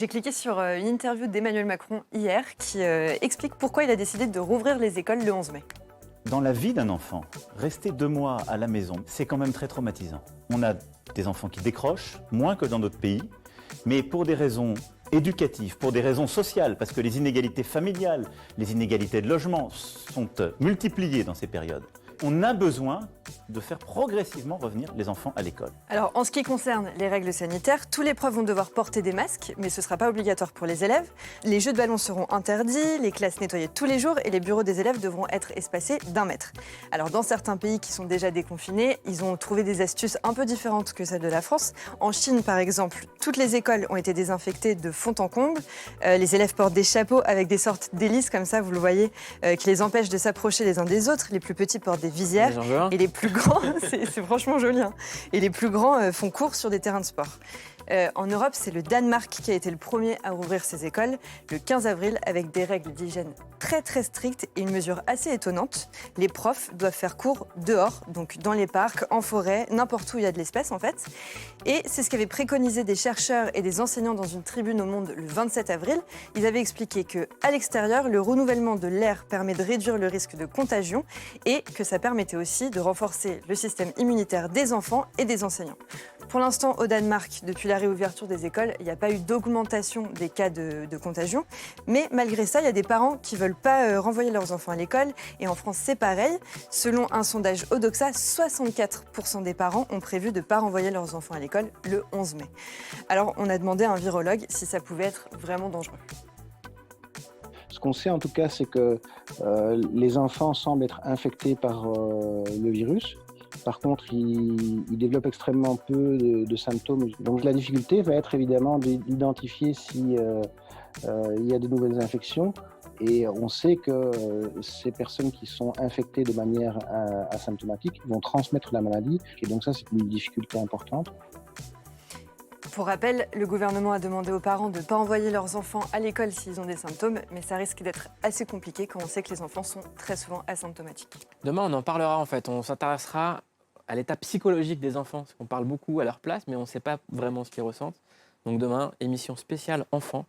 J'ai cliqué sur une interview d'Emmanuel Macron hier qui explique pourquoi il a décidé de rouvrir les écoles le 11 mai. Dans la vie d'un enfant, rester 2 mois à la maison, c'est quand même très traumatisant. On a des enfants qui décrochent, moins que dans d'autres pays, mais pour des raisons éducatives, pour des raisons sociales, parce que les inégalités familiales, les inégalités de logement sont multipliées dans ces périodes. On a besoin de faire progressivement revenir les enfants à l'école. Alors en ce qui concerne les règles sanitaires, tous les profs vont devoir porter des masques, mais ce ne sera pas obligatoire pour les élèves. Les jeux de ballon seront interdits, les classes nettoyées tous les jours et les bureaux des élèves devront être espacés d'1 mètre. Alors dans certains pays qui sont déjà déconfinés, ils ont trouvé des astuces un peu différentes que celles de la France. En Chine par exemple, toutes les écoles ont été désinfectées de fond en comble. Les élèves portent des chapeaux avec des sortes d'hélices comme ça, vous le voyez, qui les empêchent de s'approcher les uns des autres. Les plus petits portent des visières et les plus grands, c'est franchement joli, hein. Et les plus grands font cours sur des terrains de sport. En Europe, c'est le Danemark qui a été le premier à rouvrir ses écoles le 15 avril avec des règles d'hygiène très strictes et une mesure assez étonnante. Les profs doivent faire cours dehors, donc dans les parcs, en forêt, n'importe où il y a de l'espace en fait. Et c'est ce qu'avaient préconisé des chercheurs et des enseignants dans une tribune au Monde le 27 avril. Ils avaient expliqué qu'à l'extérieur, le renouvellement de l'air permet de réduire le risque de contagion et que ça permettait aussi de renforcer le système immunitaire des enfants et des enseignants. Pour l'instant, au Danemark, depuis la réouverture des écoles, il n'y a pas eu d'augmentation des cas de contagion. Mais malgré ça, il y a des parents qui ne veulent pas renvoyer leurs enfants à l'école. Et en France, c'est pareil. Selon un sondage Odoxa, 64% des parents ont prévu de ne pas renvoyer leurs enfants à l'école le 11 mai. Alors, on a demandé à un virologue si ça pouvait être vraiment dangereux. Ce qu'on sait en tout cas, c'est que les enfants semblent être infectés par le virus. Par contre, ils développent extrêmement peu de symptômes. Donc la difficulté va être évidemment d'identifier si il y a de nouvelles infections. Et on sait que ces personnes qui sont infectées de manière asymptomatique vont transmettre la maladie. Et donc ça, c'est une difficulté importante. Pour rappel, le gouvernement a demandé aux parents de ne pas envoyer leurs enfants à l'école s'ils ont des symptômes, mais ça risque d'être assez compliqué quand on sait que les enfants sont très souvent asymptomatiques. Demain, on en parlera en fait. On s'intéressera à l'état psychologique des enfants. Parce qu'on parle beaucoup à leur place, mais on ne sait pas vraiment ce qu'ils ressentent. Donc demain, émission spéciale enfants.